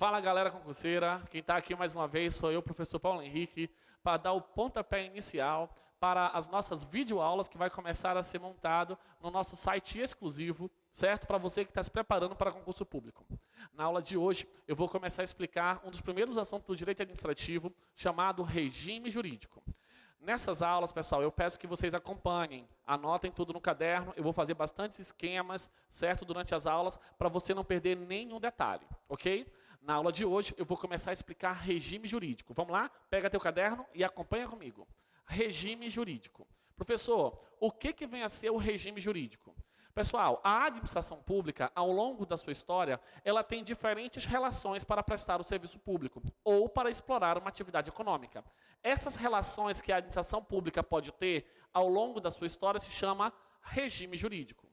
Fala galera concurseira, quem está aqui mais uma vez sou eu, professor Paulo Henrique, para dar o pontapé inicial para as nossas videoaulas que vai começar a ser montado no nosso site exclusivo, certo? Para você que está se preparando para concurso público. Na aula de hoje, eu vou começar a explicar um dos primeiros assuntos do direito administrativo, chamado regime jurídico. Nessas aulas, pessoal, eu peço que vocês acompanhem, anotem tudo no caderno, eu vou fazer bastantes esquemas, certo, durante as aulas, para você não perder nenhum detalhe, ok? Na aula de hoje, eu vou começar a explicar regime jurídico. Vamos lá? Pega teu caderno e acompanha comigo. Regime jurídico. Professor, o que vem a ser o regime jurídico? Pessoal, a administração pública, ao longo da sua história, ela tem diferentes relações para prestar o serviço público ou para explorar uma atividade econômica. Essas relações que a administração pública pode ter ao longo da sua história se chama regime jurídico.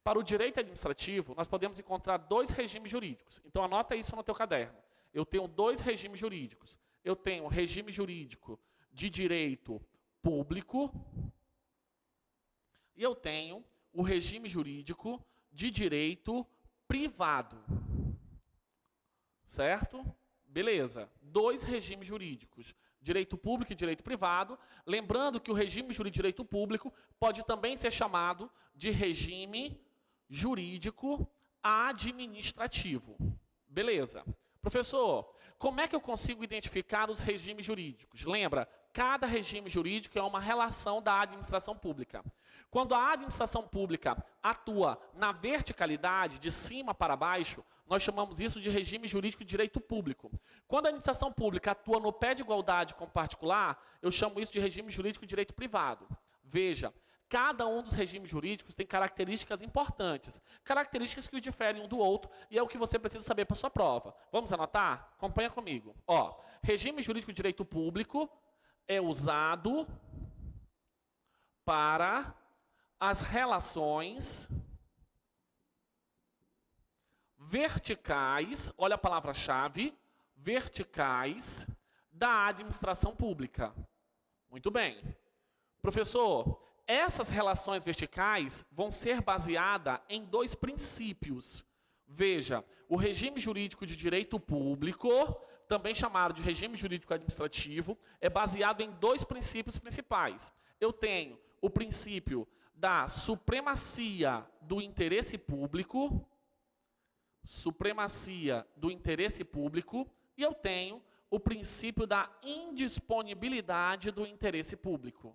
Para o direito administrativo, nós podemos encontrar dois regimes jurídicos. Então, anota isso no teu caderno. Eu tenho dois regimes jurídicos. Eu tenho o regime jurídico de direito público e eu tenho o regime jurídico de direito privado. Certo? Beleza. Dois regimes jurídicos, direito público e direito privado. Lembrando que o regime jurídico de direito público pode também ser chamado de regime jurídico administrativo. Beleza. Professor, como é que eu consigo identificar os regimes jurídicos? Lembra, cada regime jurídico é uma relação da administração pública. Quando a administração pública atua na verticalidade, de cima para baixo, nós chamamos isso de regime jurídico de direito público. Quando a administração pública atua no pé de igualdade com o particular, eu chamo isso de regime jurídico de direito privado. Veja, cada um dos regimes jurídicos tem características importantes, características que os diferem um do outro, e é o que você precisa saber para a sua prova. Vamos anotar? Acompanha comigo. Ó, regime jurídico de direito público é usado para as relações verticais, olha a palavra-chave, verticais da administração pública. Muito bem. Professor, essas relações verticais vão ser baseadas em dois princípios. Veja, o regime jurídico de direito público, também chamado de regime jurídico administrativo, é baseado em dois princípios principais. Eu tenho o princípio da supremacia do interesse público, e eu tenho o princípio da indisponibilidade do interesse público.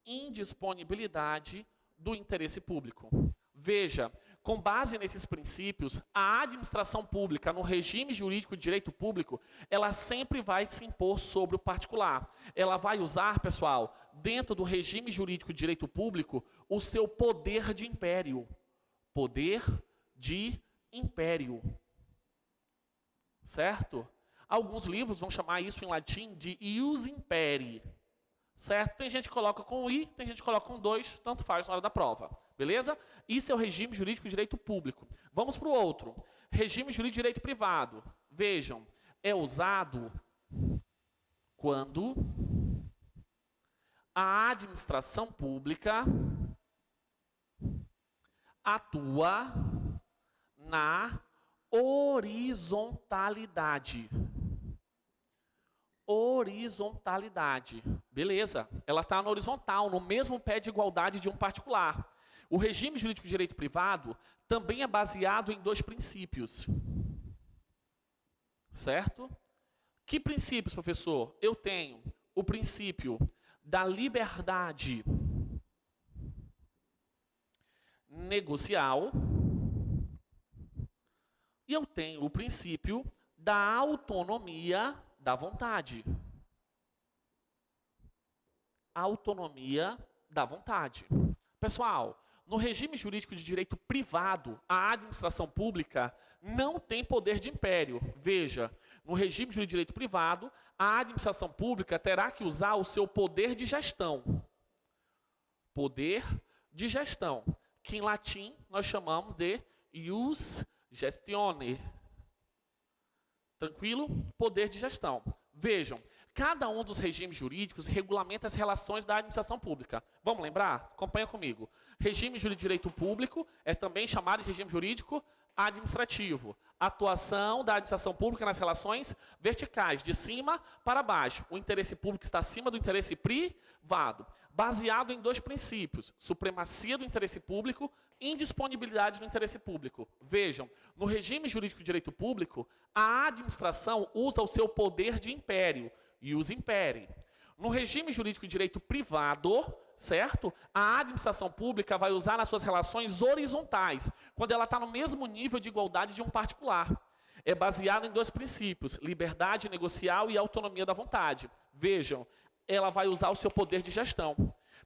Indisponibilidade do interesse público. Veja, com base nesses princípios, a administração pública no regime jurídico de direito público, ela sempre vai se impor sobre o particular. Ela vai usar, pessoal, dentro do regime jurídico de direito público, o seu poder de império. Poder de império. Certo? Alguns livros vão chamar isso em latim de ius imperi. Certo? Tem gente que coloca com I, tem gente que coloca com 2, tanto faz na hora da prova. Beleza? Isso é o regime jurídico de direito público. Vamos para o outro. Regime jurídico de direito privado. Vejam, é usado quando a administração pública atua na horizontalidade. Horizontalidade. Beleza. Ela está na horizontal, no mesmo pé de igualdade de um particular. O regime jurídico de direito privado também é baseado em dois princípios. Certo? Que princípios, professor? Eu tenho o princípio da liberdade negocial e eu tenho o princípio da autonomia da vontade. Autonomia da vontade. Pessoal, no regime jurídico de direito privado, a administração pública não tem poder de império. Veja, no regime jurídico de direito privado, a administração pública terá que usar o seu poder de gestão. Poder de gestão, que em latim nós chamamos de ius gestione. Tranquilo? Poder de gestão. Vejam, cada um dos regimes jurídicos regulamenta as relações da administração pública. Vamos lembrar? Acompanha comigo. Regime jurídico de direito público é também chamado de regime jurídico administrativo. Atuação da administração pública nas relações verticais, de cima para baixo. O interesse público está acima do interesse privado. Baseado em dois princípios: supremacia do interesse público e indisponibilidade do interesse público. Vejam, no regime jurídico de direito público, a administração usa o seu poder de império, ius imperi. No regime jurídico de direito privado, certo? A administração pública vai usar nas suas relações horizontais, quando ela está no mesmo nível de igualdade de um particular. É baseado em dois princípios: liberdade negocial e autonomia da vontade. Vejam, ela vai usar o seu poder de gestão.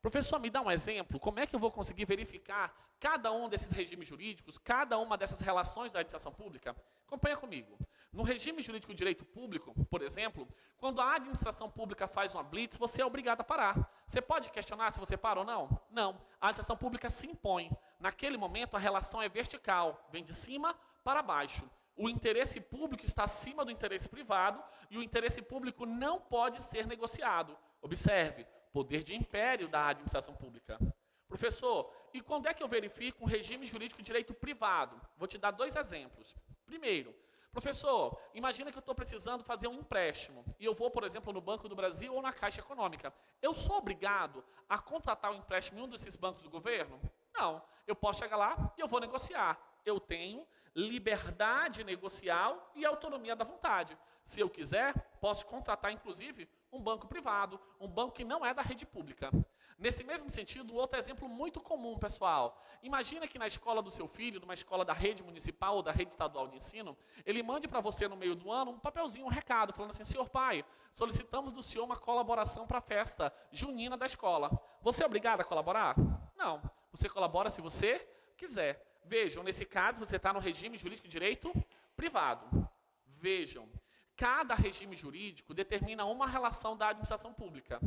Professor, me dá um exemplo, como é que eu vou conseguir verificar cada um desses regimes jurídicos, cada uma dessas relações da administração pública? Acompanha comigo. No regime jurídico de direito público, por exemplo, quando a administração pública faz uma blitz, você é obrigado a parar. Você pode questionar se você para ou não? Não. A administração pública se impõe. Naquele momento, a relação é vertical, vem de cima para baixo. O interesse público está acima do interesse privado e o interesse público não pode ser negociado. Observe, poder de império da administração pública. Professor, e quando é que eu verifico um regime jurídico de direito privado? Vou te dar dois exemplos. Primeiro, professor, imagina que eu estou precisando fazer um empréstimo e eu vou, por exemplo, no Banco do Brasil ou na Caixa Econômica. Eu sou obrigado a contratar um empréstimo em um desses bancos do governo? Não. Eu posso chegar lá e eu vou negociar. Eu tenho liberdade negocial e autonomia da vontade. Se eu quiser, posso contratar, inclusive, um banco privado, um banco que não é da rede pública. Nesse mesmo sentido, outro exemplo muito comum, pessoal. Imagina que na escola do seu filho, numa escola da rede municipal ou da rede estadual de ensino, ele mande para você no meio do ano um papelzinho, um recado, falando assim: senhor pai, solicitamos do senhor uma colaboração para a festa junina da escola. Você é obrigado a colaborar? Não. Você colabora se você quiser. Vejam, nesse caso, você está no regime jurídico de direito privado. Vejam, cada regime jurídico determina uma relação da administração pública.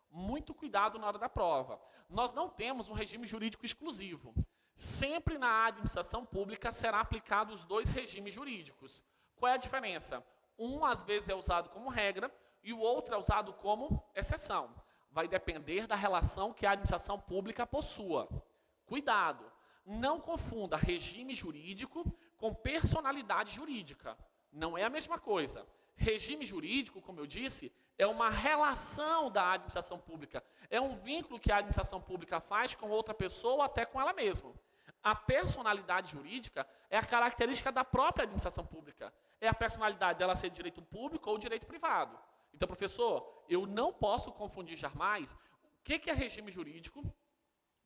Muito cuidado na hora da prova. Nós não temos um regime jurídico exclusivo. Sempre na administração pública será aplicado os dois regimes jurídicos. Qual é a diferença? Um, às vezes, é usado como regra e o outro é usado como exceção. Vai depender da relação que a administração pública possua. Cuidado! Não confunda regime jurídico com personalidade jurídica. Não é a mesma coisa. Regime jurídico, como eu disse, é uma relação da administração pública. É um vínculo que a administração pública faz com outra pessoa ou até com ela mesma. A personalidade jurídica é a característica da própria administração pública. É a personalidade dela ser direito público ou direito privado. Então, professor, eu não posso confundir jamais o que é regime jurídico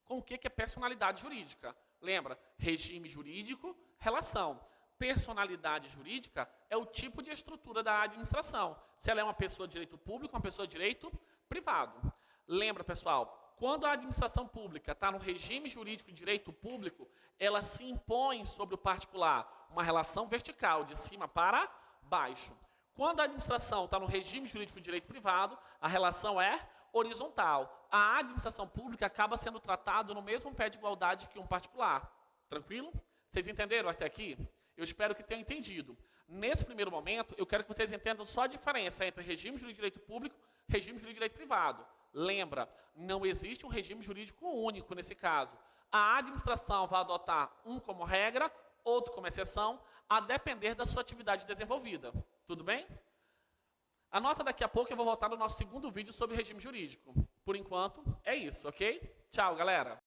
com o que é personalidade jurídica. Lembra? Regime jurídico, relação. Personalidade jurídica é o tipo de estrutura da administração. Se ela é uma pessoa de direito público, uma pessoa de direito privado. Lembra, pessoal, quando a administração pública está no regime jurídico de direito público, ela se impõe sobre o particular, uma relação vertical, de cima para baixo. Quando a administração está no regime jurídico de direito privado, a relação é horizontal. A administração pública acaba sendo tratada no mesmo pé de igualdade que um particular. Tranquilo? Vocês entenderam até aqui? Eu espero que tenham entendido. Nesse primeiro momento, eu quero que vocês entendam só a diferença entre regime jurídico de direito público e regime jurídico de direito privado. Lembra, não existe um regime jurídico único nesse caso. A administração vai adotar um como regra, outro como exceção, a depender da sua atividade desenvolvida. Tudo bem? Anota, daqui a pouco eu vou voltar no nosso segundo vídeo sobre regime jurídico. Por enquanto, é isso, ok? Tchau, galera!